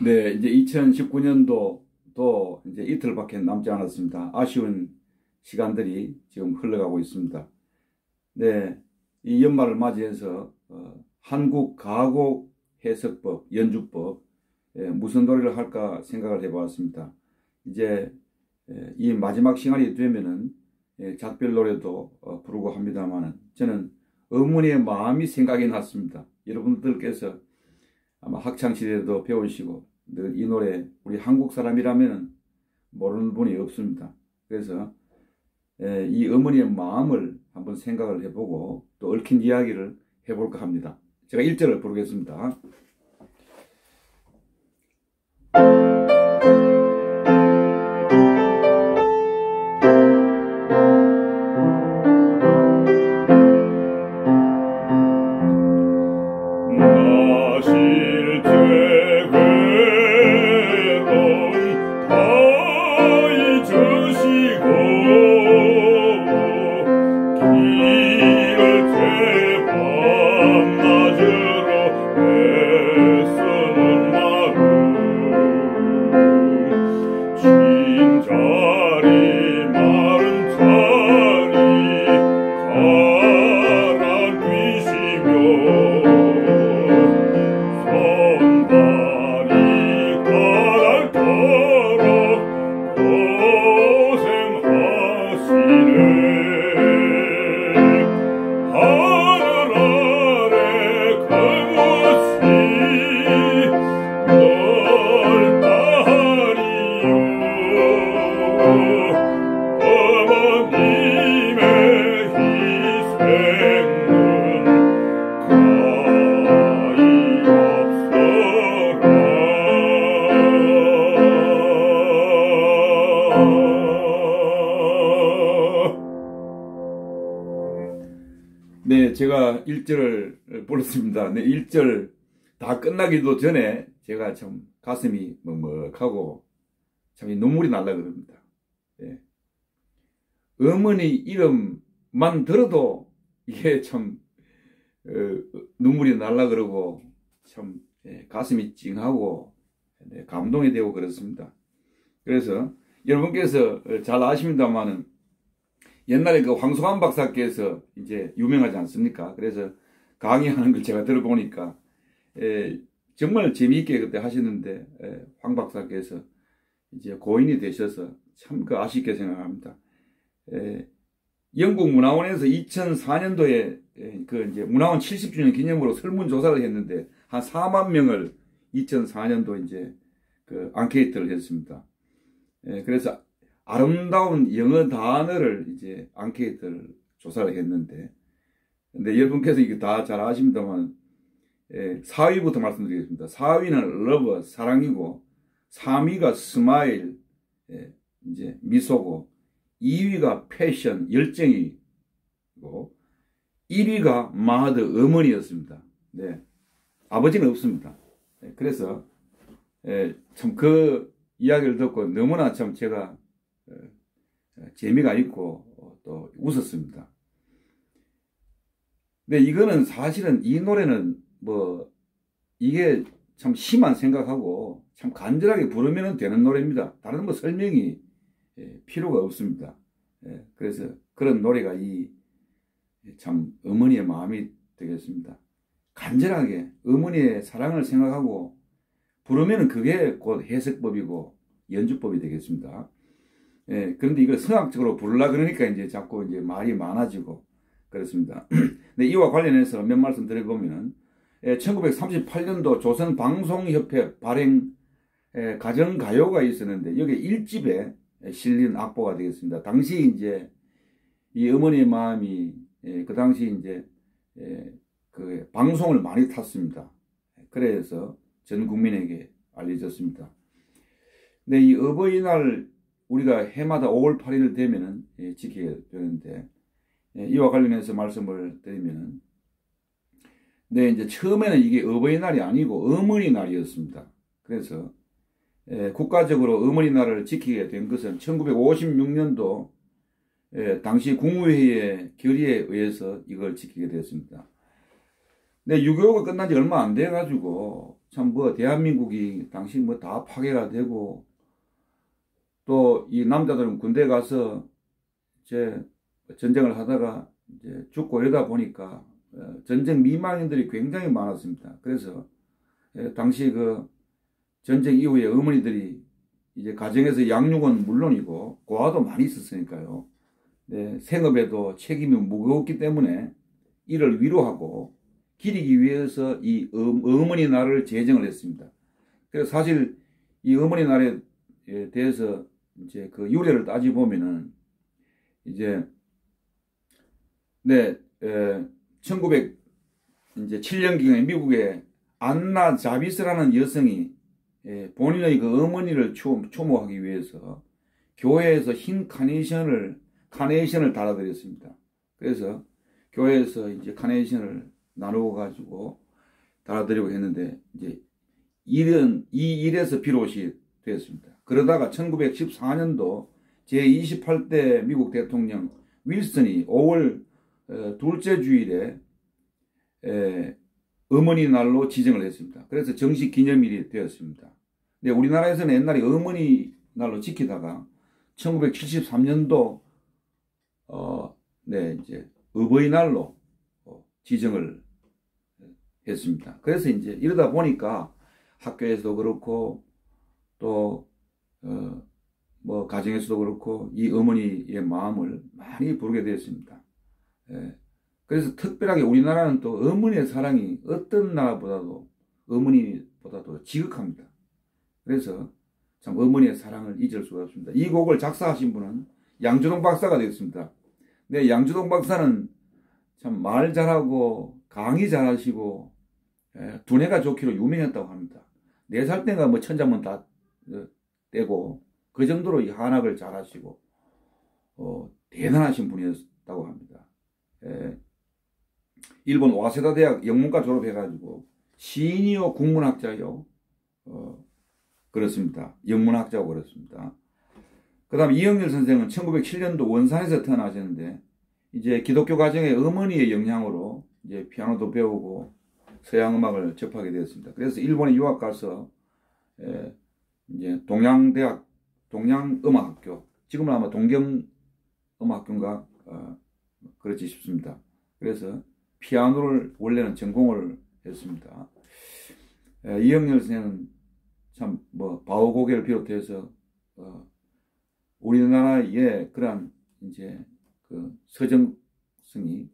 네, 이제 2019년도 또 이제 이틀밖에 남지 않았습니다. 아쉬운 시간들이 지금 흘러가고 있습니다. 네, 이 연말을 맞이해서 한국 가곡 해석법, 연주법 무슨 노래를 할까 생각을 해보았습니다. 이제 이 마지막 시간이 되면은 작별 노래도 부르고 합니다만은 저는 어머니의 마음이 생각이 났습니다. 여러분들께서 아마 학창 시절에도 배우시고 늘 이 노래 우리 한국 사람이라면 모르는 분이 없습니다. 그래서 이 어머니의 마음을 한번 생각을 해보고 또 얽힌 이야기를 해볼까 합니다. 제가 1절을 부르겠습니다. 네, 제가 1절을 불렀습니다. 네, 1절 다 끝나기도 전에 제가 참 가슴이 먹먹하고 참 눈물이 날라 그럽니다. 네. 어머니 이름만 들어도 이게 참 눈물이 날라 그러고 참 가슴이 찡하고 감동이 되고 그렇습니다. 그래서 여러분께서 잘 아십니다만은 옛날에 그 황소한 박사께서 이제 유명하지 않습니까? 그래서 강의하는 걸 제가 들어보니까 정말 재미있게 그때 하시는데 황 박사께서 이제 고인이 되셔서 참 그 아쉽게 생각합니다. 영국 문화원에서 2004년도에 그 이제 문화원 70주년 기념으로 설문조사를 했는데 한 4만 명을 2004년도 이제 그 앙케이트를 했습니다. 그래서 아름다운 영어 단어를 이제 앙케이트를 조사를 했는데, 근데 여러분께서 이게 다 잘 아십니다만, 4위부터 말씀드리겠습니다. 4위는 love, 사랑이고, 3위가 smile, 이제 미소고, 2위가 passion, 열정이고, 1위가 mother, 어머니였습니다. 네. 아버지는 없습니다. 그래서, 참 그 이야기를 듣고 너무나 참 제가 재미가 있고 또 웃었습니다. 근데 이거는 사실은 이 노래는 뭐 이게 참 시만 생각하고 참 간절하게 부르면 되는 노래입니다. 다른 뭐 설명이 필요가 없습니다. 그래서 그런 노래가 이 참 어머니의 마음이 되겠습니다. 간절하게 어머니의 사랑을 생각하고 부르면 그게 곧 해석법이고 연주법이 되겠습니다. 그런데 이걸 성악적으로 부르려 그러니까 이제 자꾸 이제 말이 많아지고 그렇습니다. 근데 이와 관련해서 몇 말씀 드려보면은 1938년도 조선방송협회 발행 가정가요가 있었는데 여기 1집에 실린 악보가 되겠습니다. 당시 이제 이 어머니의 마음이 그 당시 이제 그 방송을 많이 탔습니다. 그래서 전 국민에게 알려졌습니다. 근데 이 어버이날 우리가 해마다 5월 8일 되면은 지키게 되는데 이와 관련해서 말씀을 드리면은 네, 이제 처음에는 이게 어버이날이 아니고 어머니날이었습니다. 그래서 국가적으로 어머니날을 지키게 된 것은 1956년도 당시 국무회의의 결의에 의해서 이걸 지키게 되었습니다. 네, 6.25가 끝난 지 얼마 안 돼가지고, 참, 뭐, 대한민국이 당시 뭐 다 파괴가 되고, 또 이 남자들은 군대 가서 이제 전쟁을 하다가 이제 죽고 이러다 보니까, 전쟁 미망인들이 굉장히 많았습니다. 그래서, 당시 그 전쟁 이후에 어머니들이 이제 가정에서 양육은 물론이고, 고아도 많이 있었으니까요. 네, 생업에도 책임이 무거웠기 때문에 이를 위로하고 기리기 위해서 이 어머니 날을 제정을 했습니다. 그래서 사실 이 어머니 날에 대해서 이제 그 유래를 따지보면은 이제 네, 1907년경에 미국의 안나 자비스라는 여성이 본인의 그 어머니를 추모하기 위해서 교회에서 흰 카네이션을 달아드렸습니다. 그래서 교회에서 이제 카네이션을 나누어 가지고 달아드리고 했는데 이제 이 일에서 비롯이 되었습니다. 그러다가 1914년도 제28대 미국 대통령 윌슨이 5월 둘째 주일에 어머니 날로 지정을 했습니다. 그래서 정식 기념일이 되었습니다. 근데 우리나라에서는 옛날에 어머니 날로 지키다가 1973년도 네, 이제 어버이날로 지정을 했습니다. 그래서 이제 이러다 보니까 학교에서도 그렇고 또 뭐 가정에서도 그렇고 이 어머니의 마음을 많이 부르게 되었습니다. 그래서 특별하게 우리나라는 또 어머니의 사랑이 어떤 나라보다도 어머니보다도 지극합니다. 그래서 참 어머니의 사랑을 잊을 수가 없습니다. 이 곡을 작사하신 분은 양주동 박사가 되었습니다. 네, 양주동 박사는 참 말 잘하고 강의 잘하시고 두뇌가 좋기로 유명했다고 합니다. 4살 때가 뭐 천자문 다 떼고 그 정도로 이 한학을 잘하시고 대단하신 분이었다고 합니다. 일본 와세다 대학 영문과 졸업해가지고 시니어 국문학자요. 그렇습니다. 영문학자고 그렇습니다. 그 다음 이영렬 선생은 1907년도 원산에서 태어나셨는데 이제 기독교 가정의 어머니의 영향으로 이제 피아노도 배우고 서양 음악을 접하게 되었습니다. 그래서 일본에 유학 가서 이제 동양음악학교, 지금은 아마 동경음악학교인가 그렇지 싶습니다. 그래서 피아노를 원래는 전공을 했습니다. 이영렬 선생은 참 뭐 바오고개를 비롯해서 우리나라의 그러한 이제 그 서정성이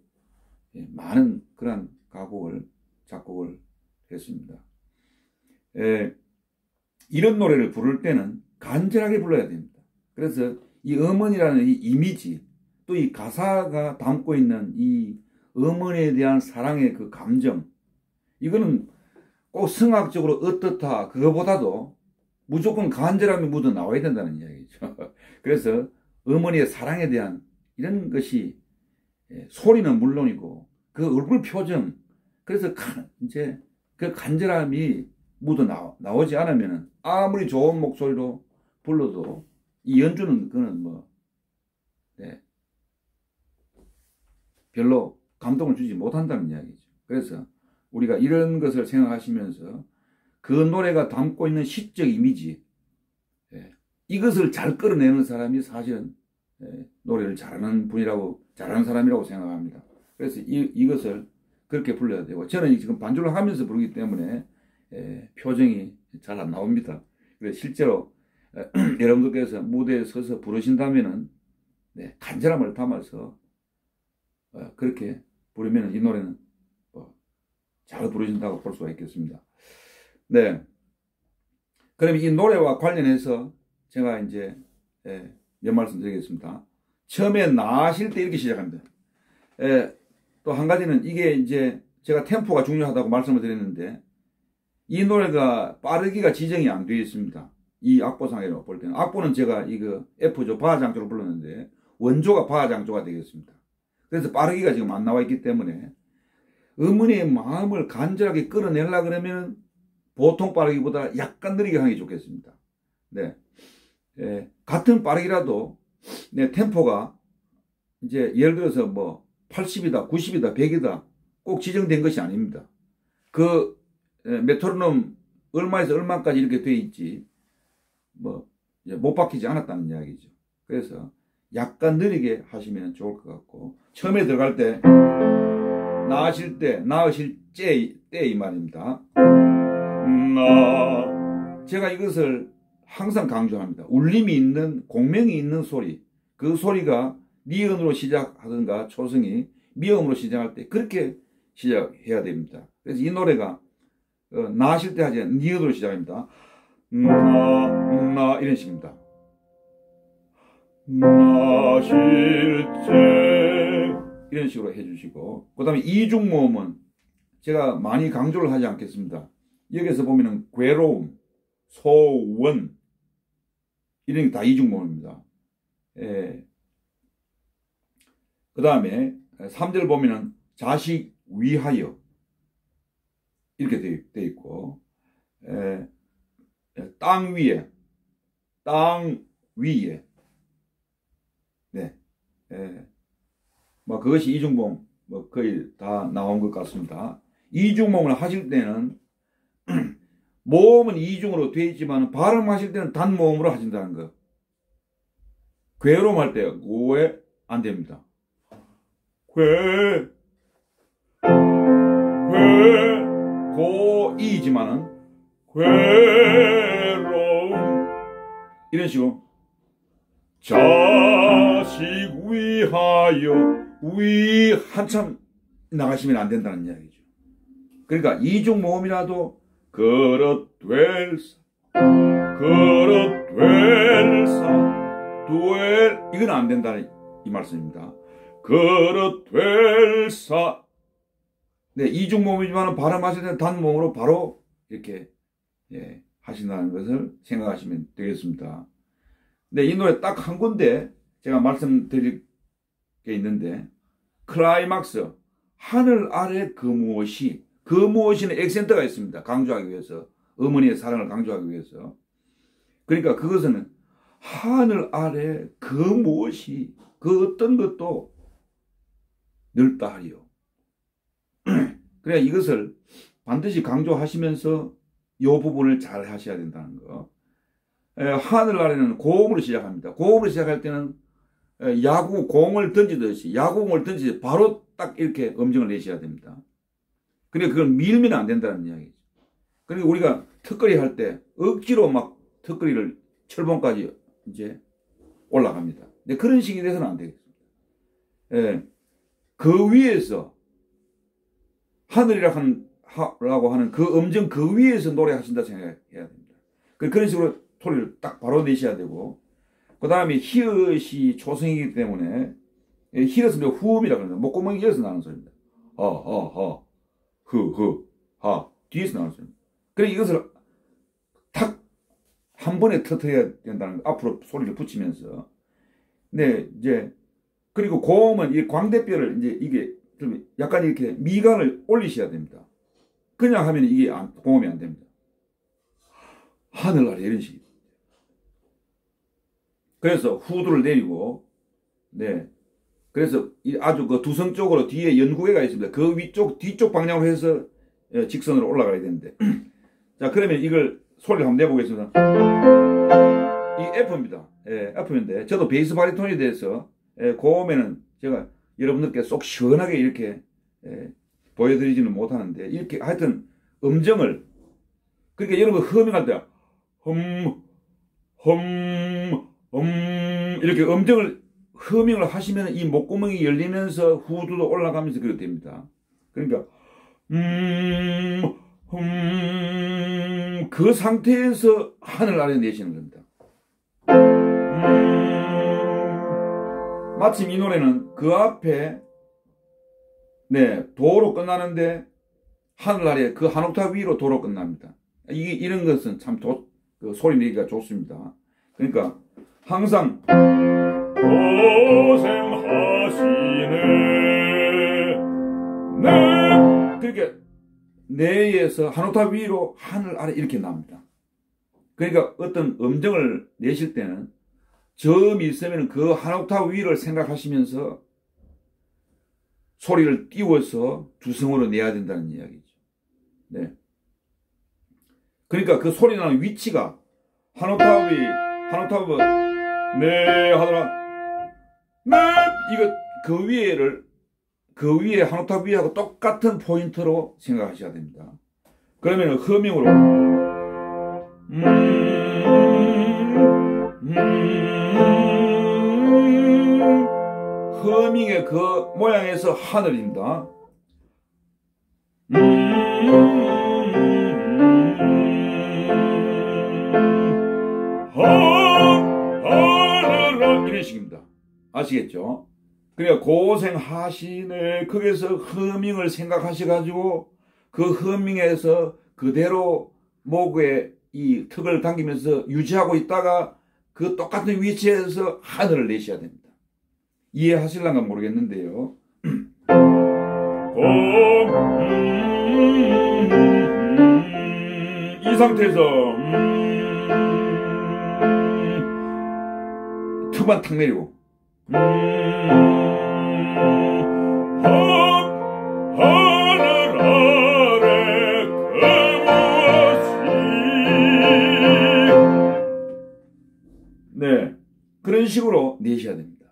많은 그러한 가곡을 작곡을 했습니다. 이런 노래를 부를 때는 간절하게 불러야 됩니다. 그래서 이 어머니라는 이 이미지 또 이 가사가 담고 있는 이 어머니에 대한 사랑의 그 감정 이거는 꼭 성악적으로 어떻다 그거보다도 무조건 간절함이 묻어 나와야 된다는 이야기죠. 그래서 어머니의 사랑에 대한 이런 것이 소리는 물론이고 그 얼굴 표정 그래서 이제 그 간절함이 묻어 나오지 않으면 아무리 좋은 목소리로 불러도 이 연주는 그는 뭐 별로 감동을 주지 못한다는 이야기죠. 그래서 우리가 이런 것을 생각하시면서 그 노래가 담고 있는 시적 이미지 이것을 잘 끌어내는 사람이 사실은 노래를 잘하는 사람이라고 생각합니다. 그래서 이것을 그렇게 불러야 되고 저는 지금 반주를 하면서 부르기 때문에 표정이 잘 안 나옵니다. 그래서 실제로 여러분들께서 무대에 서서 부르신다면은 간절함을 담아서 그렇게 부르면 이 노래는 잘 부르신다고 볼 수가 있겠습니다. 네. 그럼 이 노래와 관련해서 제가 이제 몇 말씀 드리겠습니다. 처음에 나실 때 이렇게 시작합니다. 또 한 가지는 이게 이제 제가 템포가 중요하다고 말씀을 드렸는데 이 노래가 빠르기가 지정이 안 되어 있습니다. 이 악보상으로 볼 때는 악보는 제가 이거 F조 바하장조로 불렀는데 원조가 바하장조가 되겠습니다. 그래서 빠르기가 지금 안 나와 있기 때문에 어머니의 마음을 간절하게 끌어내려고 그러면 보통 빠르기보다 약간 느리게 하는 게 좋겠습니다. 네. 같은 빠르기라도 템포가 이제 예를 들어서 뭐 80이다, 90이다, 100이다 꼭 지정된 것이 아닙니다. 그 메트로놈 얼마에서 얼마까지 이렇게 돼 있지 뭐 못 바뀌지 않았다는 이야기죠. 그래서 약간 느리게 하시면 좋을 것 같고, 처음에 들어갈 때 나으실 때 이 말입니다. 제가 이것을 항상 강조합니다. 울림이 있는, 공명이 있는 소리, 그 소리가 니은으로 시작하든가 초성이 미음으로 시작할 때 그렇게 시작해야 됩니다. 그래서 이 노래가 나으실 때 하지 않는 니은으로 시작합니다. 이런 식입니다. 나실 때 이런 식으로 해주시고, 그 다음에 이중모음은 제가 많이 강조를 하지 않겠습니다. 여기서 보면은 괴로움, 소원 이런 게 다 이중모음입니다. 그 다음에 3절 보면은 자식 위하여 이렇게 되어 있고, 땅 위에, 네, 뭐 그것이 이중모음 뭐 거의 다 나온 것 같습니다. 이중모음을 하실 때는 모음은 이중으로 되어 있지만 발음하실 때는 단모음으로 하신다는 거. 괴로움할 때 고에 안 됩니다. 고이지만은 괴로움 이런 식으로 자식 위하여 위 한참 나가시면 안 된다는 이야기죠. 그러니까 이중모음이라도 그릇될사 이건 안 된다는 이 말씀입니다. 그릇될사. 네, 이중모음이지만 발음하실 때는 단모음으로 바로 이렇게 하신다는 것을 생각하시면 되겠습니다. 네, 이 노래 딱 한 군데 제가 말씀드릴 게 있는데, 클라이막스, 하늘 아래 그 무엇이는 액센트가 있습니다. 강조하기 위해서, 어머니의 사랑을 강조하기 위해서. 그러니까 그것은 하늘 아래 그 무엇이, 그 어떤 것도 넓다 하리요. 그래야 이것을 반드시 강조하시면서 이 부분을 잘 하셔야 된다는 거. 하늘 아래는 고음으로 시작합니다. 고음으로 시작할 때는 야구공을 던지듯이 바로 딱 이렇게 음정을 내셔야 됩니다. 그러니까 그걸 밀면 안 된다는 이야기죠. 그러니까 우리가 턱걸이 할 때 억지로 막 턱걸이를 철봉까지 이제 올라갑니다. 근데 그런 식이 돼서는 안 되겠습니다. 그 위에서 하늘이라고 하는 그 음정 그 위에서 노래하신다 생각해야 됩니다. 그런 식으로 소리를 딱 바로 내셔야 되고, 그 다음에 히읗이 초성이기 때문에 히읗은 후음이라고 합니다. 목구멍이 이어서 나는 소리입니다. 뒤에서 나는 소리입니다. 그래 이것을 탁 한 번에 터뜨려야 된다는 거. 앞으로 소리를 붙이면서. 네, 이제 그리고 고음은 이 광대뼈를 이제 이게 좀 약간 이렇게 미간을 올리셔야 됩니다. 그냥 하면 이게 고음이 안 됩니다. 하늘 아래 이런 식입니다. 그래서 후두를 내리고, 네. 그래서 아주 그 두성 쪽으로 뒤에 연구개가 있습니다. 그 뒤쪽 방향으로 해서 직선으로 올라가야 되는데. 자, 그러면 이걸 소리를 한번 내보겠습니다. 이 F입니다. F인데, 저도 베이스 바리톤에 대해서, 고음에는 제가 여러분들께 쏙 시원하게 이렇게, 보여드리지는 못하는데, 이렇게 하여튼 음정을, 그러니까 여러분 허밍할 때, 이렇게 음정을 허밍을 하시면 이 목구멍이 열리면서 후두도 올라가면서 그렇게 됩니다. 그러니까 그 상태에서 하늘 아래 내시는 겁니다. 마침 이 노래는 그 앞에 도로 끝나는데 하늘 아래 그 한 옥타브 위로 도로 끝납니다. 이런 것은 참 그 소리 내기가 좋습니다. 그러니까 항상 고생하시네 그렇게 내에서 한 옥타브 위로 하늘 아래 이렇게 나옵니다. 그러니까 어떤 음정을 내실 때는 점이 있으면 그 한 옥타브 위를 생각하시면서 소리를 띄워서 두성으로 내야 된다는 이야기죠. 네. 그러니까 그 소리 나는 위치가 한 옥타브 네 하더라 네 이거 그 위에 한 옥타브 위하고 똑같은 포인트로 생각하셔야 됩니다. 그러면 허밍으로 허밍의 그 모양에서 하늘입니다. 이런 식입니다. 아시겠죠? 그러니까 고생하시네 거기서 허밍을 생각하셔가지고 그 허밍에서 그대로 목에 이 턱을 당기면서 유지하고 있다가 그 똑같은 위치에서 하늘을 내셔야 됩니다. 이해하실란가 모르겠는데요. 이 상태에서 턱만 탁 내리고 하늘 아래 네, 그런 식으로 내셔야 됩니다.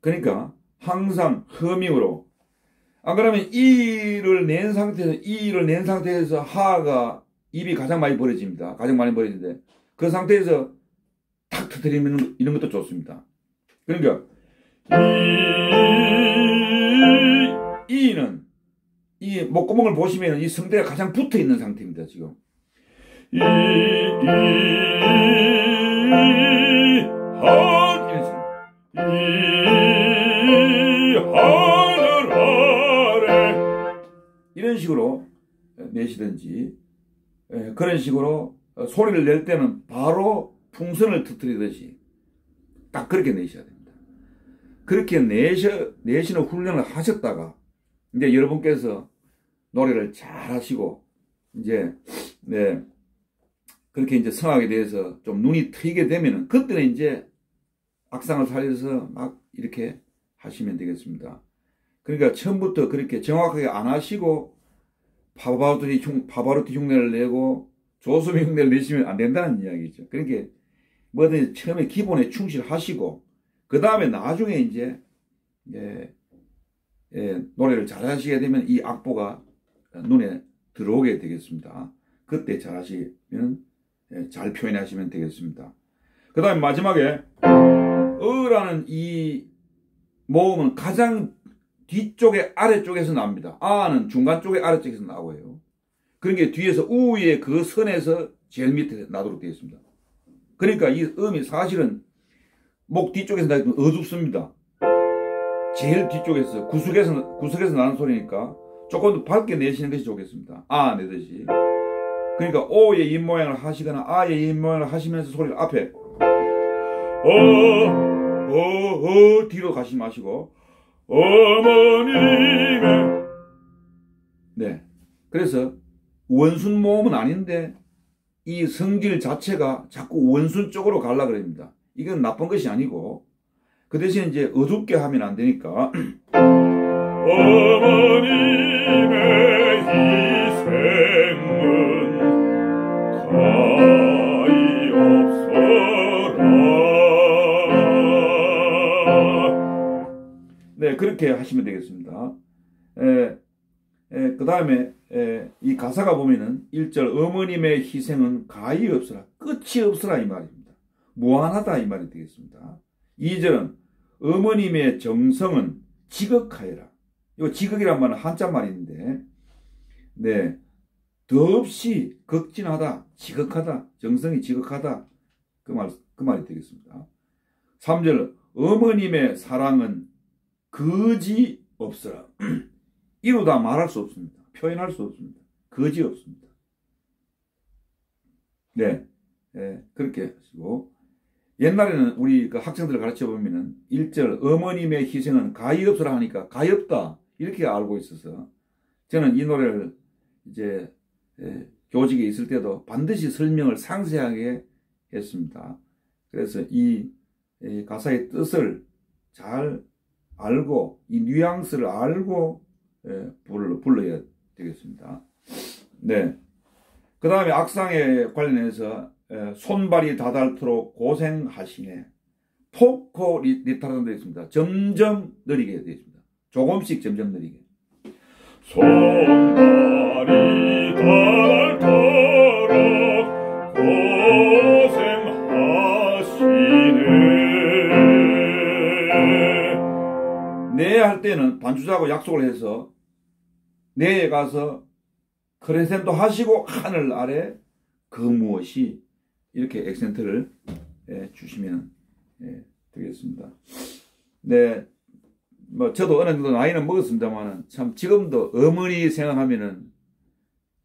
그러니까 항상 허밍으로 안 그러면 이를 낸 상태에서 하가 입이 가장 많이 벌어집니다. 가장 많이 벌어지는데 그 상태에서 탁 터뜨리면 이런 것도 좋습니다. 그러니까 이는 이 목구멍을 보시면 이 성대가 가장 붙어 있는 상태입니다. 지금 이런 식으로 내시든지 그런 식으로 소리를 낼 때는 바로 풍선을 터뜨리듯이 딱 그렇게 내셔야 됩니다. 그렇게 내시는 훈련을 하셨다가 이제 여러분께서 노래를 잘 하시고 이제 네 그렇게 이제 성악에 대해서 좀 눈이 트이게 되면은 그때는 이제 악상을 살려서 막 이렇게 하시면 되겠습니다. 그러니까 처음부터 그렇게 정확하게 안 하시고 파바로티 흉내를 내고 조수미 흉내를 내시면 안 된다는 이야기죠. 그러니까 뭐든 처음에 기본에 충실하시고 그 다음에 나중에 이제 노래를 잘 하시게 되면 이 악보가 눈에 들어오게 되겠습니다. 그때 잘 하시면 잘 표현하시면 되겠습니다. 그 다음에 마지막에 라는 이 모음은 가장 뒤쪽에 아래쪽에서 나옵니다. 아는 중간 쪽에 아래쪽에서 나오고요. 그러니까 뒤에서 우의 그 선에서 제일 밑에 나도록 되어 있습니다. 그러니까 이 음이 사실은 목 뒤쪽에서 나면 어둡습니다. 제일 뒤쪽에서 구석에서 나는 소리니까 조금 더 밝게 내시는 것이 좋겠습니다. 아 내듯이. 그러니까 오의 입 모양을 하시거나 아의 입 모양을 하시면서 소리를 앞에 뒤로 가시 마시고 어머님의 네. 그래서 원순 모음은 아닌데 이 성질 자체가 자꾸 원순 쪽으로 가려고 그럽니다. 이건 나쁜 것이 아니고 그 대신 이제 어둡게 하면 안 되니까 어머님의 희생은 가히 없어라. 네, 그렇게 하시면 되겠습니다. 그 다음에 이 가사가 보면은 1절 어머님의 희생은 가히 없으라 끝이 없으라 이 말입니다. 무한하다 이 말이 되겠습니다. 2절은 어머님의 정성은 지극하여라. 이 지극이란 말은 한자 말인데 네 더없이 극진하다 지극하다 정성이 지극하다 그 말이 되겠습니다. 3절 어머님의 사랑은 거지 없으라. 이루다 말할 수 없습니다. 표현할 수 없습니다. 거지 없습니다. 네, 그렇게 하시고 옛날에는 우리 그 학생들을 가르쳐 보면은 1절 어머님의 희생은 가히 없으라 하니까 가히 없다 이렇게 알고 있어서 저는 이 노래를 이제 교직에 있을 때도 반드시 설명을 상세하게 했습니다. 그래서 이 가사의 뜻을 잘 알고 이 뉘앙스를 알고 불러야 되겠습니다. 네. 그 다음에 악상에 관련해서 손발이 다 닳도록 고생하시네. 포코 리타라는 되어 있습니다. 점점 느리게 되어 있습니다. 조금씩 점점 느리게. 손발이 닳도록 고생하시네. 네 할 때는 반주자하고 약속을 해서 네에 가서 크레센도 하시고 하늘 아래 그 무엇이 이렇게 액센트를 주시면 되겠습니다. 네, 뭐 저도 어느 정도 나이는 먹었습니다만은 참 지금도 어머니 생각하면은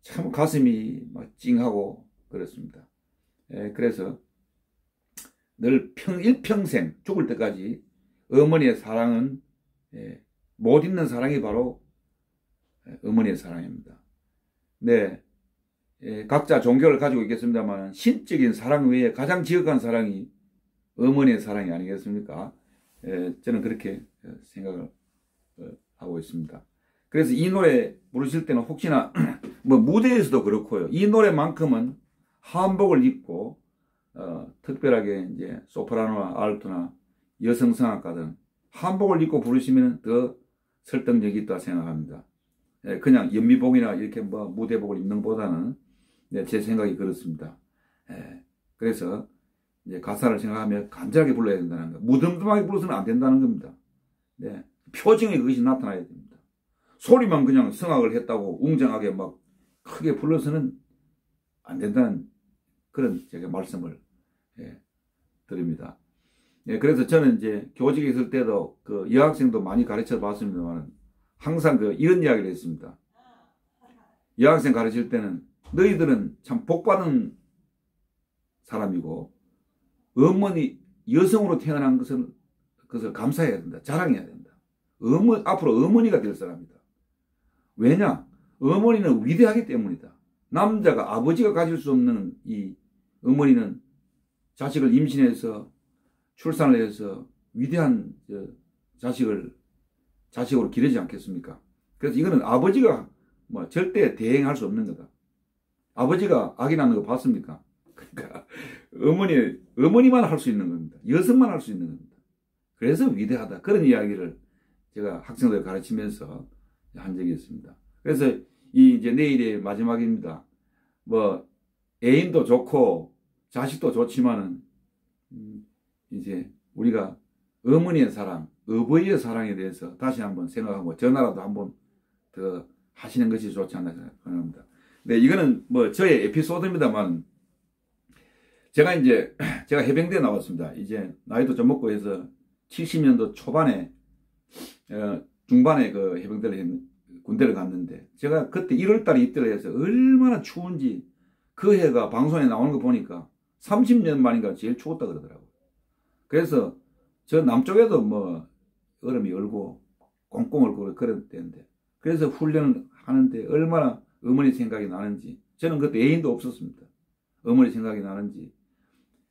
참 가슴이 막 찡하고 그렇습니다. 그래서 늘 일평생 죽을 때까지 어머니의 사랑은 못 잊는 사랑이 바로 어머니의 사랑입니다. 네, 각자 종교를 가지고 있겠습니다만 신적인 사랑 외에 가장 지극한 사랑이 어머니의 사랑이 아니겠습니까? 저는 그렇게 생각을 하고 있습니다. 그래서 이 노래 부르실 때는 혹시나 뭐 무대에서도 그렇고요. 이 노래만큼은 한복을 입고 특별하게 이제 소프라노나 알토나 여성 성악가든 한복을 입고 부르시면 더 설득력이 있다 생각합니다. 그냥 연미복이나 이렇게 뭐 무대복을 입는 것보다는 제 생각이 그렇습니다. 그래서 이제 가사를 생각하면 간절하게 불러야 된다는 거. 무덤덤하게 불러서는 안 된다는 겁니다. 네. 표정에 그것이 나타나야 됩니다. 소리만 그냥 성악을 했다고 웅장하게 막 크게 불러서는 안 된다는 그런 제가 말씀을 드립니다. 그래서 저는 이제 교직에 있을 때도 그 여학생도 많이 가르쳐 봤습니다만 항상 이런 이야기를 했습니다. 여학생 가르칠 때는 너희들은 참 복받은 사람이고 어머니 여성으로 태어난 그것을 감사해야 된다. 자랑해야 된다. 앞으로 어머니가 될 사람이다. 왜냐? 어머니는 위대하기 때문이다. 남자가 아버지가 가질 수 없는 이 어머니는 자식을 임신해서 출산을 해서 위대한 자식으로 기르지 않겠습니까? 그래서 이거는 아버지가 뭐 절대 대행할 수 없는 거다. 아버지가 아기 낳는 거 봤습니까? 그러니까 어머니만 할 수 있는 겁니다. 여성만 할 수 있는 겁니다. 그래서 위대하다. 그런 이야기를 제가 학생들 가르치면서 한 적이 있습니다. 그래서 이제 내일의 마지막입니다. 뭐 애인도 좋고 자식도 좋지만은 이제 우리가 어머니의 사랑, 어버이의 사랑에 대해서 다시 한번 생각하고 전화라도 한번 더 하시는 것이 좋지 않나 생각합니다. 네, 이거는 뭐 저의 에피소드입니다만 제가 해병대에 나왔습니다. 이제 나이도 좀 먹고 해서 70년도 초반에 중반에 그 군대를 갔는데 제가 그때 1월달에 입대를 해서 얼마나 추운지 그 해가 방송에 나오는 거 보니까 30년 만인가 제일 추웠다 그러더라고요. 그래서 저 남쪽에도 뭐 얼음이 얼고 꽁꽁 얼고 그런 때인데 그래서 훈련을 하는데 얼마나 어머니 생각이 나는지 저는 그때 애인도 없었습니다. 어머니 생각이 나는지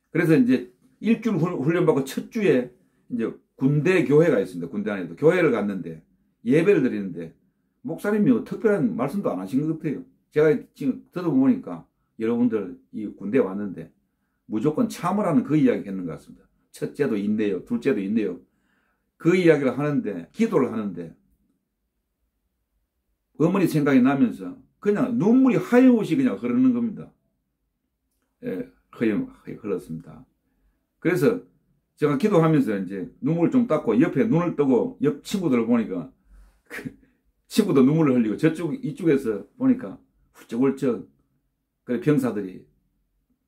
그래서 이제 일주일 훈련받고 첫 주에 이제 군대 교회가 있습니다. 군대 안에도 교회를 갔는데 예배를 드리는데 목사님이 특별한 말씀도 안 하신 것 같아요. 제가 지금 들어보니까 여러분들 이 군대에 왔는데 무조건 참으라는 그 이야기 했는 것 같습니다. 첫째도 있네요. 둘째도 있네요. 그 이야기를 하는데 기도를 하는데 어머니 생각이 나면서 그냥 눈물이 하염없이 그냥 흐르는 겁니다. 하염없이 흘렀습니다. 그래서 제가 기도하면서 이제 눈물을 좀 닦고 옆에 눈을 뜨고 옆 친구들을 보니까 친구도 눈물을 흘리고 이쪽에서 보니까 훌쩍훌쩍 그래 병사들이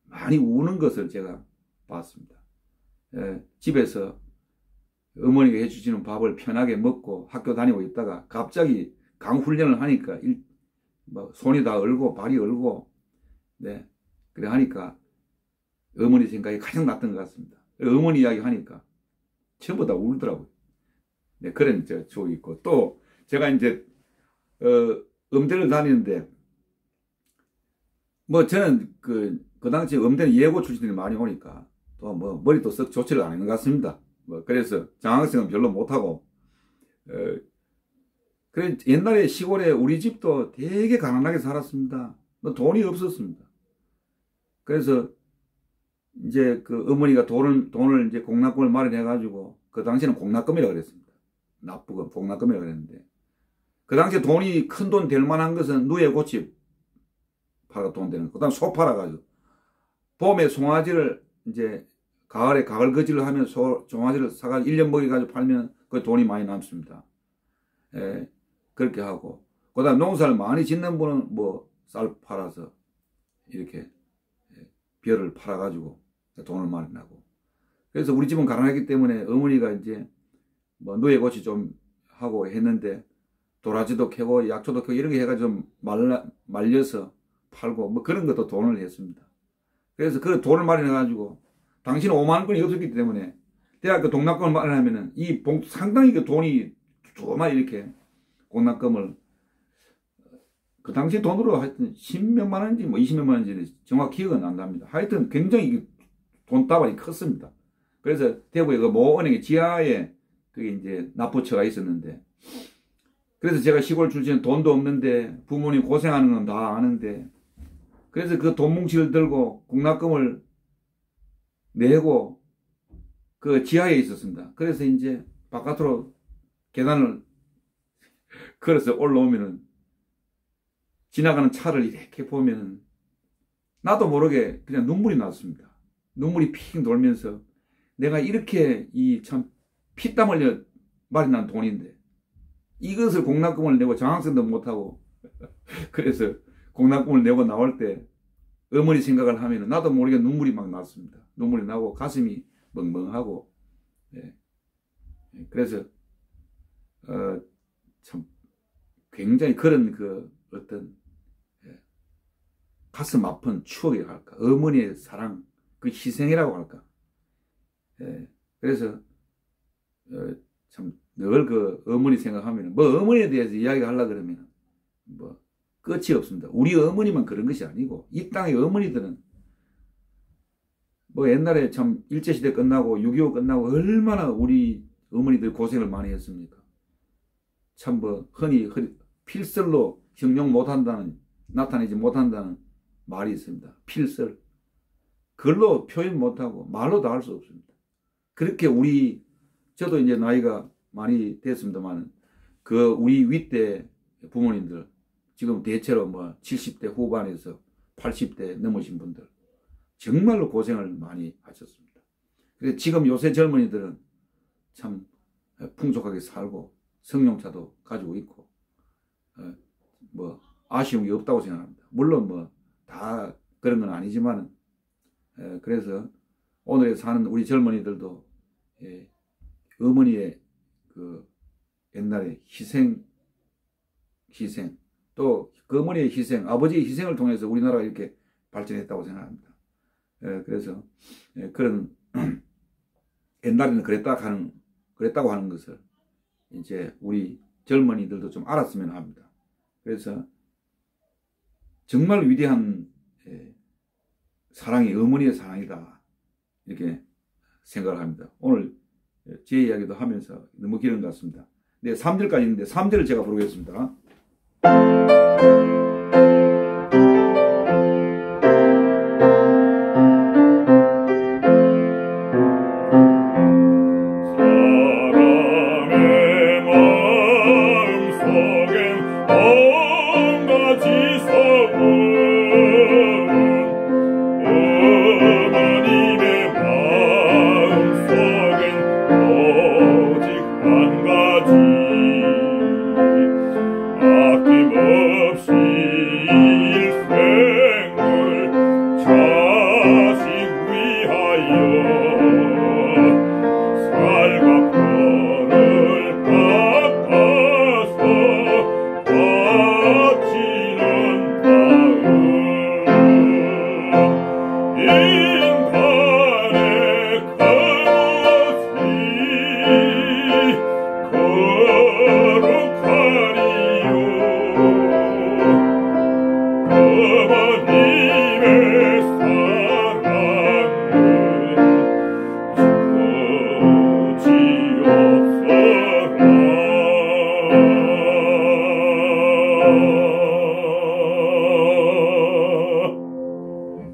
많이 우는 것을 제가 봤습니다. 집에서 어머니가 해주시는 밥을 편하게 먹고 학교 다니고 있다가 갑자기 강훈련을 하니까 손이 다 얼고 발이 얼고 네 그래 하니까 어머니 생각이 가장 났던 것 같습니다. 어머니 이야기 하니까 전부 다 울더라고요. 네, 그런 쪽이 있고 또 제가 이제 음대를 다니는데 뭐 저는 그 당시 음대는 예고 출신들이 많이 오니까 또 뭐 머리도 썩 좋지를 않은 것 같습니다. 뭐 그래서 장학생은 별로 못하고 그래 옛날에 시골에 우리 집도 되게 가난하게 살았습니다. 돈이 없었습니다. 그래서 이제 그 어머니가 돈을 이제 공납금을 마련해가지고, 그 당시에는 공납금이라고 그랬습니다. 납부금, 공납금이라고 그랬는데, 그 당시에 돈이 큰 돈 될 만한 것은 누에고치 팔아 돈 되는 거. 그 다음 소 팔아가지고, 봄에 송아지를 이제 가을에 가을거지를 하면 송아지를 사가지고 1년 먹여가지고 팔면 그 돈이 많이 남습니다. 예, 그렇게 하고, 그 다음 농사를 많이 짓는 분은 뭐 쌀 팔아서 이렇게 벼를 팔아가지고 돈을 많이 나고. 그래서 우리 집은 가난했기 때문에 어머니가 이제 뭐 누에고치 좀 하고 했는데, 도라지도 캐고 약초도 캐고 이런 게 해가지고 좀 말려서 팔고 뭐 그런 것도 돈을 했습니다. 그래서 그 돈을 마련해가지고, 당시는 5만 원권이 없었기 때문에 대학교 동납금을 마련하면은 이 상당히 그 돈이 조그마 이렇게 공납금을, 그 당시 돈으로 하여튼 10몇만 원인지 뭐 20몇만 원인지 정확히 기억은 안 납니다. 하여튼 굉장히 돈다발이 컸습니다. 그래서 대구에 그 모은행의 지하에 그게 이제 납부처가 있었는데, 그래서 제가 시골 출신, 돈도 없는데 부모님 고생하는 건 다 아는데, 그래서 그 돈 뭉치를 들고 공납금을 내고 그 지하에 있었습니다. 그래서 이제 바깥으로 계단을 걸어서 올라오면은 지나가는 차를 이렇게 보면은 나도 모르게 그냥 눈물이 났습니다. 눈물이 픽 돌면서, 내가 이렇게 이 참 피땀 흘려 마련한 돈인데 이것을 공납금을 내고 장학생도 못하고 그래서 공납금을 내고 나올 때 어머니 생각을 하면은 나도 모르게 눈물이 막 났습니다. 눈물이 나고 가슴이 멍멍하고. 예. 그래서 참 굉장히 그런 그 어떤 가슴 아픈 추억이라고 할까, 어머니의 사랑, 그 희생이라고 할까. 그래서 참 늘 그 어머니 생각하면, 뭐 어머니에 대해서 이야기를 하려고 그러면 뭐 끝이 없습니다. 우리 어머니만 그런 것이 아니고 이 땅의 어머니들은 뭐 옛날에 참 일제시대 끝나고 6.25 끝나고 얼마나 우리 어머니들 고생을 많이 했습니까. 참 뭐 흔히 필설로 형용 못한다는, 나타내지 못한다는 말이 있습니다. 필설. 글로 표현 못하고 말로 다 할 수 없습니다. 그렇게 저도 이제 나이가 많이 됐습니다만, 그 우리 윗대 부모님들, 지금 대체로 뭐 70대 후반에서 80대 넘으신 분들, 정말로 고생을 많이 하셨습니다. 그래서 지금 요새 젊은이들은 참 풍족하게 살고 승용차도 가지고 있고, 뭐 아쉬운 게 없다고 생각합니다. 물론 뭐 다 그런 건 아니지만, 그래서 오늘에 사는 우리 젊은이들도 어머니의 그 옛날에 희생, 또 그 어머니의 희생, 아버지의 희생을 통해서 우리나라가 이렇게 발전했다고 생각합니다. 그래서 그런 옛날에는 그랬다고 하는 것을 이제 우리 젊은이들도 좀 알았으면 합니다. 그래서 정말 위대한 사랑이 어머니의 사랑이다, 이렇게 생각을 합니다. 오늘 제 이야기도 하면서 너무 길은 것 같습니다. 네, 3절까지 있는데 3절을 제가 부르겠습니다.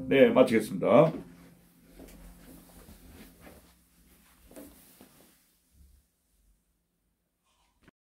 네, 마치겠습니다.